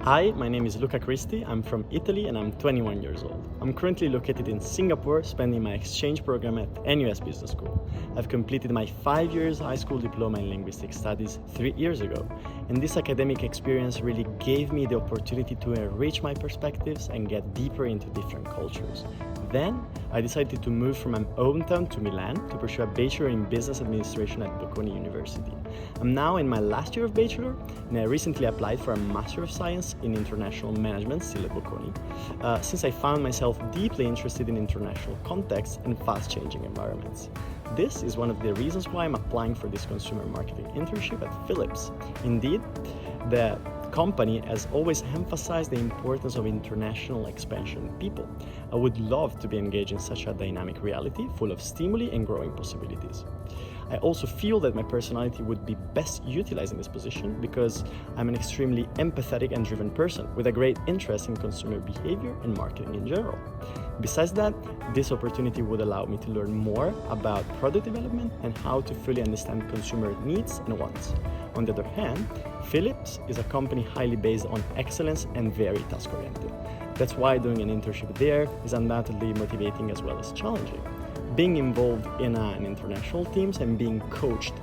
Hi, my name is Luca Cristi. I'm from Italy and I'm 21 years old. I'm currently located in Singapore, spending my exchange program at NUS Business School. I've completed my 5 years high school diploma in linguistic studies 3 years ago, and this academic experience really gave me the opportunity to enrich my perspectives and get deeper into different cultures. Then, I decided to move from my hometown to Milan to pursue a Bachelor in Business Administration at Bocconi University. I'm now in my last year of Bachelor, and I recently applied for a Master of Science in International Management, still at Bocconi, since I found myself deeply interested in international contexts and fast-changing environments. This is one of the reasons why I'm applying for this Consumer Marketing Internship at Philips. Indeed, the company has always emphasized the importance of international expansion in people. I would love to be engaged in such a dynamic reality full of stimuli and growing possibilities. I also feel that my personality would be best utilized in this position because I'm an extremely empathetic and driven person with a great interest in consumer behavior and marketing in general. Besides that, this opportunity would allow me to learn more about product development and how to fully understand consumer needs and wants. On the other hand, Philips is a company highly based on excellence and very task-oriented. That's why doing an internship there is undoubtedly motivating as well as challenging. Being involved in an international teams and being coached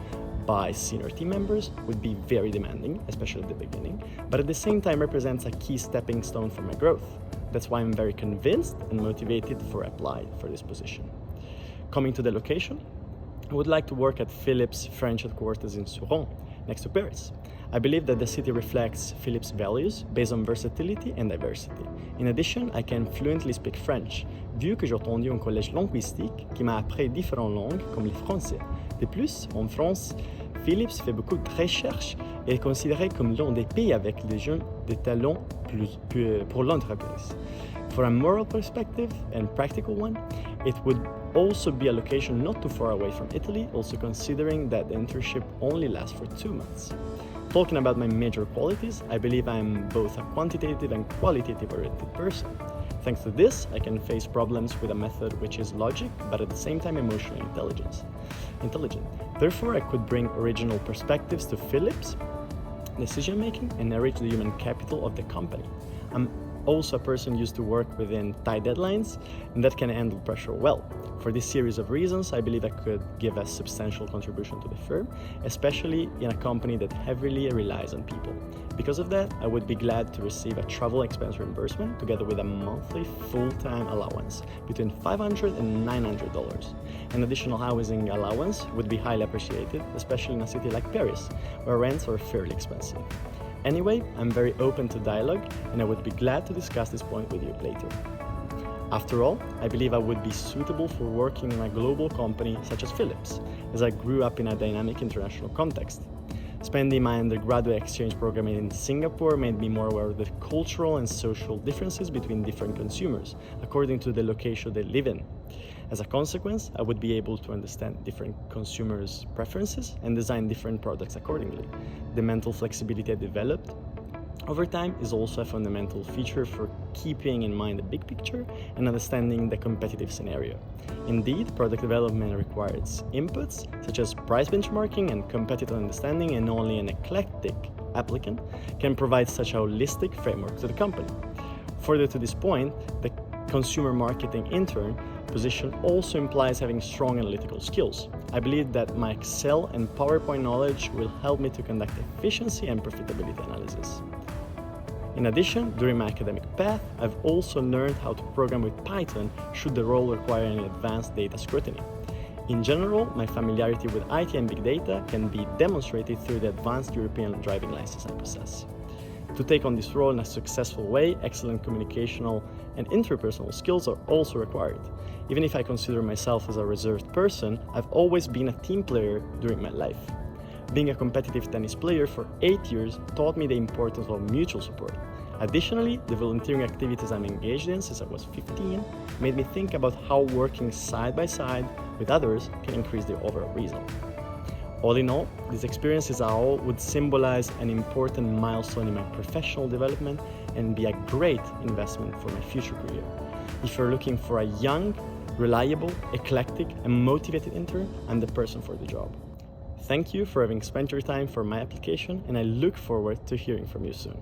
by senior team members would be very demanding, especially at the beginning, but at the same time represents a key stepping stone for my growth. That's why I'm very convinced and motivated for apply for this position. Coming to the location, I would like to work at Philips' French headquarters in Suron, next to Paris. I believe that the city reflects Philips' values based on versatility and diversity. In addition, I can fluently speak French, vu que j'ai entendu un collège linguistique qui m'a appris différentes langues comme le français. De plus, en France, Philips fait beaucoup de recherches et est considéré comme l'un des pays avec les jeunes de talent pour l'entreprise. For a moral perspective and practical one, it would also be a location not too far away from Italy, also considering that the internship only lasts for 2 months. Talking about my major qualities, I believe I am both a quantitative and qualitative-oriented person. Thanks to this, I can face problems with a method which is logic, but at the same time emotionally intelligent. Therefore, I could bring original perspectives to Philips' decision-making and enrich the human capital of the company. I'm also a person used to work within tight deadlines and that can handle pressure well. For this series of reasons, I believe I could give a substantial contribution to the firm, especially in a company that heavily relies on people. Because of that, I would be glad to receive a travel expense reimbursement together with a monthly full-time allowance between $500 and $900. An additional housing allowance would be highly appreciated, especially in a city like Paris, where rents are fairly expensive. Anyway, I'm very open to dialogue and I would be glad to discuss this point with you later. After all, I believe I would be suitable for working in a global company such as Philips, as I grew up in a dynamic international context. Spending my undergraduate exchange program in Singapore made me more aware of the cultural and social differences between different consumers, according to the location they live in. As a consequence, I would be able to understand different consumers' preferences and design different products accordingly. The mental flexibility I developed over time is also a fundamental feature for keeping in mind the big picture and understanding the competitive scenario. Indeed, product development requires inputs such as price benchmarking and competitive understanding, and only an eclectic applicant can provide such a holistic framework to the company. Further to this point, the Consumer Marketing Intern position also implies having strong analytical skills. I believe that my Excel and PowerPoint knowledge will help me to conduct efficiency and profitability analysis. In addition, during my academic path, I've also learned how to program with Python should the role require any advanced data scrutiny. In general, my familiarity with IT and big data can be demonstrated through the advanced European driving license I possess. To take on this role in a successful way, excellent communicational and interpersonal skills are also required. Even if I consider myself as a reserved person, I've always been a team player during my life. Being a competitive tennis player for 8 years taught me the importance of mutual support. Additionally, the volunteering activities I'm engaged in since I was 15 made me think about how working side by side with others can increase the overall result. All in all, these experiences all would symbolize an important milestone in my professional development and be a great investment for my future career. If you're looking for a young, reliable, eclectic, and motivated intern, I'm the person for the job. Thank you for having spent your time for my application, and I look forward to hearing from you soon.